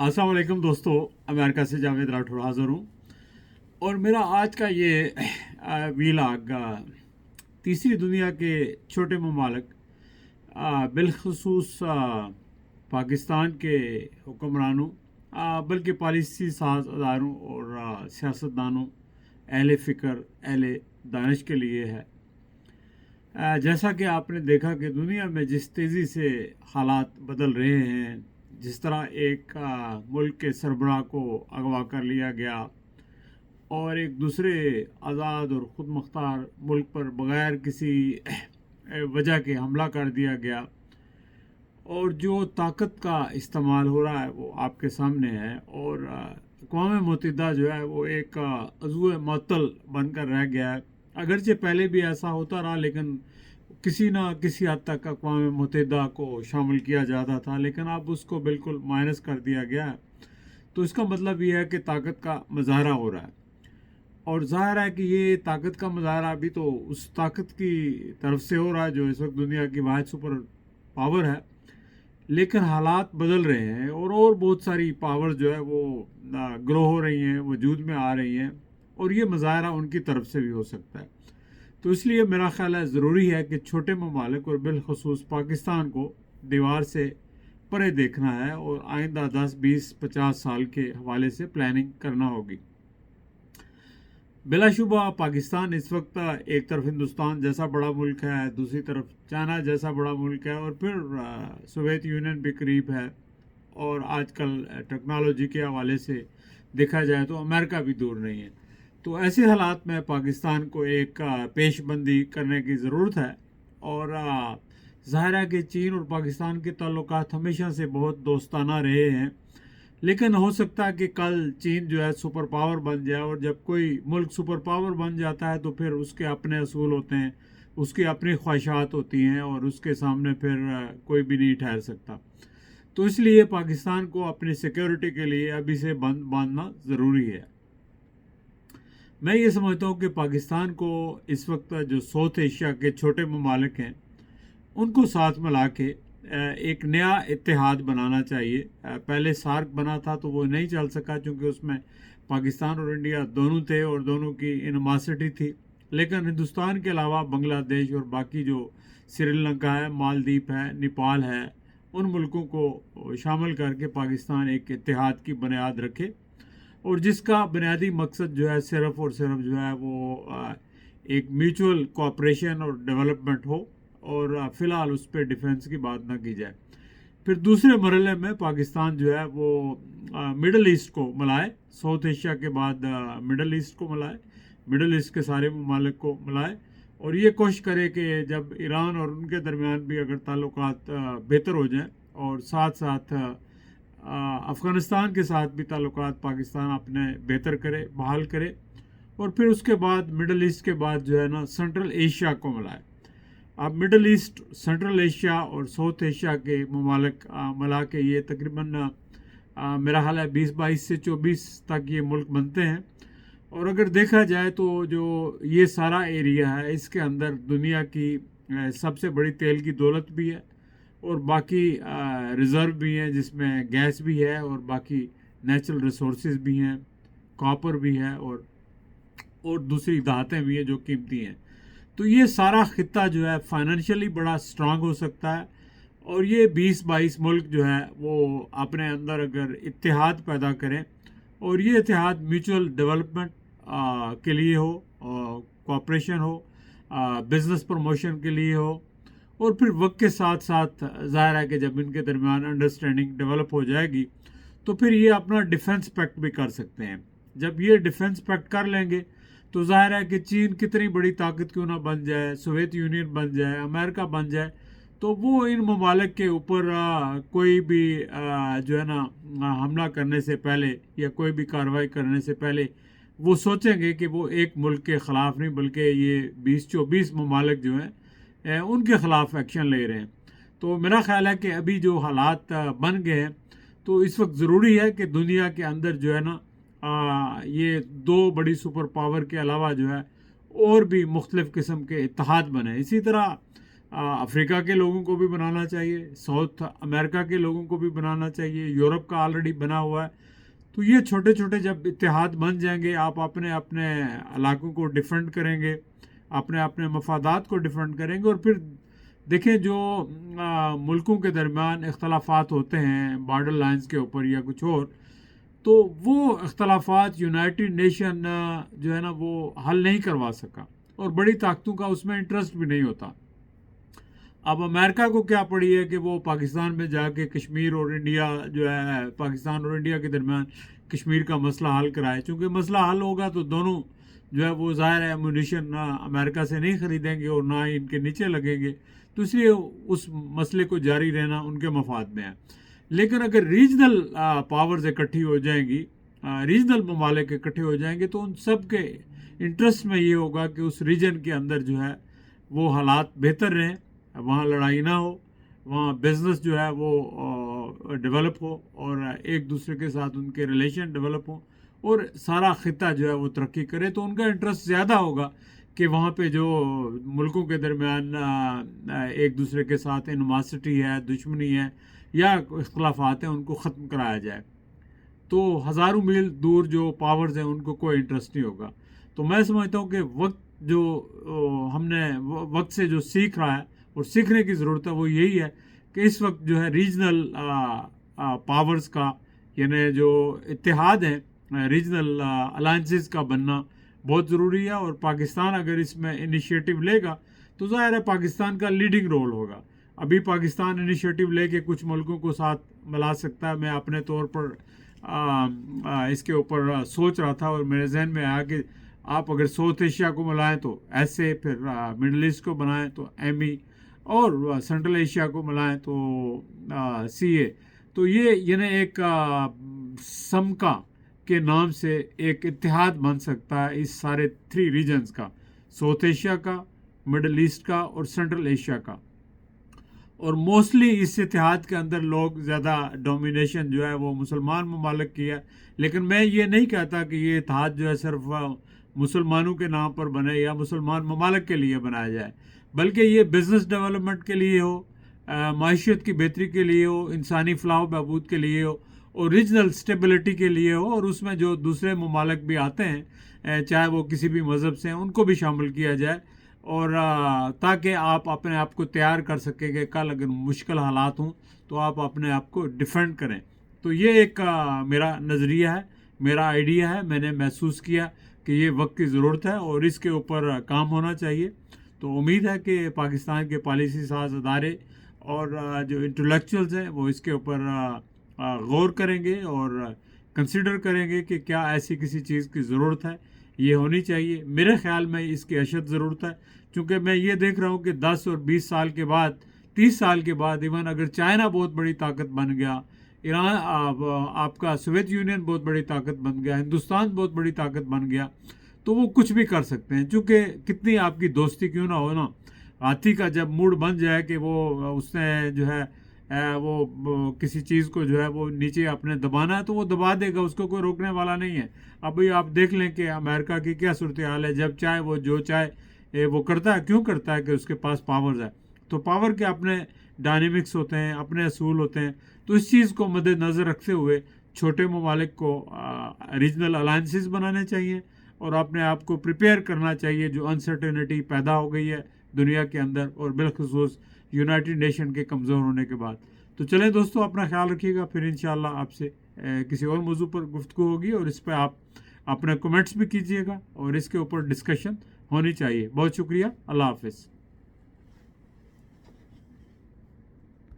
अस्सलाम वालेकुम दोस्तों। अमेरिका से जावेद राठौर हाज़िर हूँ और मेरा आज का ये वीलाग तीसरी दुनिया के छोटे ममालिक बिलखसूस पाकिस्तान के हुक्मरानों बल्कि पॉलिसी साजदारों और सियासतदानों अहले फ़िक्र अहले दानिश के लिए है। जैसा कि आपने देखा कि दुनिया में जिस तेज़ी से हालात बदल रहे हैं, जिस तरह एक मुल्क के सरबराह को अगवा कर लिया गया और एक दूसरे आज़ाद और ख़ुद मुख्तार मुल्क पर बग़ैर किसी वजह के हमला कर दिया गया, और जो ताकत का इस्तेमाल हो रहा है वो आपके सामने है। और अक़वाम मुत्तहिदा जो है वो एक अज़ू मअतल बनकर रह गया है। अगरचे पहले भी ऐसा होता रहा, लेकिन किसी न किसी हद तक अक़वाम मुत्तहिदा को शामिल किया जाता था, लेकिन अब उसको बिल्कुल माइनस कर दिया गया है। तो इसका मतलब ये है कि ताकत का मुज़ाहरा हो रहा है, और ज़ाहिर है कि ये ताकत का मुज़ाहरा अभी तो उस ताकत की तरफ से हो रहा है जो इस वक्त दुनिया की वाहिद सुपर पावर है। लेकिन हालात बदल रहे हैं और बहुत सारी पावर जो है वो ग्रो हो रही हैं, वजूद में आ रही हैं, और ये मुज़ाहरा उनकी तरफ से भी हो सकता है। तो इसलिए मेरा ख़्याल है ज़रूरी है कि छोटे ममालिक और बिलखसूस पाकिस्तान को दीवार से परे देखना है और आइंदा 10, 20, 50 साल के हवाले से प्लानिंग करना होगी। बिलाशुबा पाकिस्तान इस वक्त एक तरफ हिंदुस्तान जैसा बड़ा मुल्क है, दूसरी तरफ चाइना जैसा बड़ा मुल्क है, और फिर सोवियत यूनियन भी करीब है, और आजकल टेक्नोलॉजी के हवाले से देखा जाए तो अमेरिका भी दूर नहीं है। तो ऐसे हालात में पाकिस्तान को एक पेशबंदी करने की ज़रूरत है। और ज़ाहिर है कि चीन और पाकिस्तान के ताल्लुकात हमेशा से बहुत दोस्ताना रहे हैं, लेकिन हो सकता है कि कल चीन जो है सुपर पावर बन जाए, और जब कोई मुल्क सुपर पावर बन जाता है तो फिर उसके अपने असूल होते हैं, उसकी अपनी ख्वाहिशात होती हैं, और उसके सामने फिर कोई भी नहीं ठहर सकता। तो इसलिए पाकिस्तान को अपनी सिक्योरिटी के लिए अभी से बांधना ज़रूरी है। मैं ये समझता हूँ कि पाकिस्तान को इस वक्त जो साउथ एशिया के छोटे ममालिक हैं उनको साथ मिला के एक नया इत्तेहाद बनाना चाहिए। पहले सार्क बना था तो वो नहीं चल सका, क्योंकि उसमें पाकिस्तान और इंडिया दोनों थे और दोनों की एनिमोसिटी थी। लेकिन हिंदुस्तान के अलावा बांग्लादेश और बाकी जो श्रीलंका है, मालदीव है, नेपाल है, उन मुल्कों को शामिल करके पाकिस्तान एक इत्तेहाद की बुनियाद रखे, और जिसका बुनियादी मकसद जो है सिर्फ़ और सिर्फ जो है वो एक म्यूचुअल कोऑपरेशन और डेवलपमेंट हो, और फ़िलहाल उस पर डिफेंस की बात ना की जाए। फिर दूसरे मरहले में पाकिस्तान जो है वो मिडल ईस्ट को मिलाए, साउथ एशिया के बाद मिडल ईस्ट को मिलाए, मिडल ईस्ट के सारे ममालिक को मिलाए, और ये कोशिश करे कि जब ईरान और उनके दरमियान भी अगर ताल्लुकात बेहतर हो जाएं, और साथ साथ अफ़गानिस्तान के साथ भी ताल्लुकात पाकिस्तान अपने बेहतर करे, बहाल करे, और फिर उसके बाद मिडल ईस्ट के बाद जो है ना सेंट्रल एशिया को मिलाए। अब मिडल ईस्ट, सेंट्रल एशिया और साउथ एशिया के ममालिक मिला के ये तकरीबन मेरा हाल है 20-22 से 24 तक ये मुल्क बनते हैं। और अगर देखा जाए तो जो ये सारा एरिया है, इसके अंदर दुनिया की सबसे बड़ी तेल की दौलत भी है, और बाकी रिज़र्व भी हैं जिसमें गैस भी है, और बाकी नेचुरल रिसोर्सेज भी हैं, कॉपर भी है, और दूसरी धातें भी हैं जो कीमती हैं। तो ये सारा खित्ता जो है फाइनेंशियली बड़ा स्ट्रांग हो सकता है, और ये 20-22 मुल्क जो है वो अपने अंदर अगर इत्तेहाद पैदा करें, और ये इत्तेहाद म्यूचुअल डेवलपमेंट के लिए हो, कोऑपरेशन हो, बिज़नेस प्रमोशन के लिए हो, और फिर वक्त के साथ साथ ज़ाहिर है कि जब इनके दरमियान अंडरस्टैंडिंग डेवलप हो जाएगी तो फिर ये अपना डिफेंस पैक्ट भी कर सकते हैं। जब ये डिफेंस पैक्ट कर लेंगे तो ज़ाहिर है कि चीन कितनी बड़ी ताकत क्यों ना बन जाए, सोवियत यूनियन बन जाए, अमेरिका बन जाए, तो वो इन ममालिक के ऊपर कोई भी जो है ना हमला करने से पहले या कोई भी कार्रवाई करने से पहले वो सोचेंगे कि वो एक मुल्क के ख़िलाफ़ नहीं, बल्कि ये 20-24 ममालिक जो हैं उनके ख़िलाफ़ एक्शन ले रहे हैं। तो मेरा ख़्याल है कि अभी जो हालात बन गए हैं, तो इस वक्त ज़रूरी है कि दुनिया के अंदर जो है ना ये दो बड़ी सुपर पावर के अलावा जो है और भी मुख्तलिफ़ किस्म के इत्तेहाद बने। इसी तरह افریقہ کے لوگوں کو بھی بنانا چاہیے، ساؤتھ امریکہ کے لوگوں کو بھی بنانا چاہیے، یورپ کا آلریڈی بنا ہوا ہے. تو یہ چھوٹے چھوٹے جب اتحاد بن جائیں گے، آپ اپنے اپنے علاقوں کو ڈیفینڈ کریں گے، اپنے اپنے مفادات کو ڈیفینڈ کریں گے. اور پھر دیکھیں جو ملکوں کے درمیان اختلافات ہوتے ہیں بارڈر لائنز کے اوپر یا کچھ اور، تو وہ اختلافات یونائٹڈ نیشن جو ہے نا وہ حل نہیں کروا سکا، اور بڑی طاقتوں کا اس میں انٹرسٹ بھی نہیں ہوتا. اب امریکہ کو کیا پڑی ہے کہ وہ پاکستان میں جا کے کشمیر اور انڈیا جو ہے، پاکستان اور انڈیا کے درمیان کشمیر کا مسئلہ حل کرائے. چونکہ مسئلہ حل ہوگا تو دونوں جو ہے وہ ظاہر ہے امونیشن امریکہ سے نہیں خریدیں گے اور نہ ہی ان کے نیچے لگیں گے، تو اس لیے اس مسئلے کو جاری رہنا ان کے مفاد میں ہے. لیکن اگر ریجنل پاورز اکٹھی ہو جائیں گی، ریجنل ممالک اکٹھے ہو جائیں گے، تو ان سب کے انٹرسٹ میں یہ ہوگا کہ اس ریجن کے اندر جو ہے وہ حالات بہتر رہیں، وہاں لڑائی نہ ہو، وہاں بزنس جو ہے وہ ڈیولپ ہو، اور ایک دوسرے کے ساتھ ان کے ریلیشن ڈیولپ ہوں، اور سارا خطہ جو ہے وہ ترقی کرے. تو ان کا انٹرسٹ زیادہ ہوگا کہ وہاں پہ جو ملکوں کے درمیان ایک دوسرے کے ساتھ انماسٹی ہے، دشمنی ہے یا اختلافات ہیں، ان کو ختم کرایا جائے. تو ہزاروں میل دور جو پاورز ہیں ان کو کوئی انٹرسٹ نہیں ہوگا. تو میں سمجھتا ہوں کہ وقت جو ہم نے وقت سے جو سیکھ رہا ہے اور سیکھنے کی ضرورت ہے وہ یہی ہے کہ اس وقت جو ہے ریجنل پاورز کا، یعنی جو اتحاد ہیں، ریجنل الائنسز کا بننا بہت ضروری ہے. اور پاکستان اگر اس میں انیشیٹو لے گا تو ظاہر ہے پاکستان کا لیڈنگ رول ہوگا. ابھی پاکستان انیشیٹو لے کے کچھ ملکوں کو ساتھ ملا سکتا ہے. میں اپنے طور پر اس کے اوپر سوچ رہا تھا اور میرے ذہن میں آیا کہ آپ اگر ساؤتھ ایشیا کو ملائیں تو ایسے، پھر مڈل ایسٹ کو بنائیں تو ایم ای، اور سینٹرل ایشیا کو ملائیں تو سی اے. تو یہ یعنی ایک سمکا کے نام سے ایک اتحاد بن سکتا ہے اس سارے 3 ریجنز کا، ساؤتھ ایشیا کا، مڈل ایسٹ کا اور سینٹرل ایشیا کا. اور موسٹلی اس اتحاد کے اندر لوگ زیادہ ڈومینیشن جو ہے وہ مسلمان ممالک کی ہے. لیکن میں یہ نہیں کہتا کہ یہ اتحاد جو ہے صرف مسلمانوں کے نام پر بنے یا مسلمان ممالک کے لیے بنایا جائے، بلکہ یہ بزنس ڈیولپمنٹ کے لیے ہو، معیشت کی بہتری کے لیے ہو، انسانی فلاح و بہبود کے لیے ہو، اور ریجنل اسٹیبلٹی کے لیے ہو. اور اس میں جو دوسرے ممالک بھی آتے ہیں چاہے وہ کسی بھی مذہب سے ہیں، ان کو بھی شامل کیا جائے، اور تاکہ آپ اپنے آپ کو تیار کر سکیں کہ کل اگر مشکل حالات ہوں تو آپ اپنے آپ کو ڈیفینڈ کریں. تو یہ ایک میرا نظریہ ہے، میرا آئیڈیا ہے. میں نے محسوس کیا کہ یہ وقت کی ضرورت ہے اور اس کے اوپر کام ہونا چاہیے. تو امید ہے کہ پاکستان کے پالیسی ساز ادارے اور جو انٹلیکچوئلز ہیں وہ اس کے اوپر غور کریں گے اور کنسیڈر کریں گے کہ کیا ایسی کسی چیز کی ضرورت ہے. یہ ہونی چاہیے. میرے خیال میں اس کی اشد ضرورت ہے، چونکہ میں یہ دیکھ رہا ہوں کہ 10 اور 20 سال کے بعد، 30 سال کے بعد، ایون اگر چائنا بہت بڑی طاقت بن گیا، ایران آپ کا سوویت یونین بہت بڑی طاقت بن گیا، ہندوستان بہت بڑی طاقت بن گیا، تو وہ کچھ بھی کر سکتے ہیں. چونکہ کتنی آپ کی دوستی کیوں نہ ہو نا، ہاتھی کا جب موڈ بن جائے کہ وہ اس نے جو ہے وہ کسی چیز کو جو ہے وہ نیچے اپنے دبانا ہے تو وہ دبا دے گا، اس کو کوئی روکنے والا نہیں ہے. ابھی آپ دیکھ لیں کہ امریکہ کی کیا صورتحال ہے. جب چاہے وہ جو چاہے وہ کرتا ہے. کیوں کرتا ہے؟ کہ اس کے پاس پاورز ہے. تو پاور کے اپنے ڈائنامکس ہوتے ہیں، اپنے اصول ہوتے ہیں. تو اس چیز کو مد نظر رکھتے ہوئے چھوٹے ممالک کو ریجنل الائنسز بنانے چاہیے اور اپنے آپ کو پریپیئر کرنا چاہیے جو انسرٹینٹی پیدا ہو گئی ہے دنیا کے اندر، اور بالخصوص یونائٹڈ نیشن کے کمزور ہونے کے بعد. تو چلیں دوستو، اپنا خیال رکھیے گا. پھر انشاءاللہ آپ سے کسی اور موضوع پر گفتگو ہوگی، اور اس پہ آپ اپنے کمنٹس بھی کیجیے گا اور اس کے اوپر ڈسکشن ہونی چاہیے. بہت شکریہ. اللہ حافظ.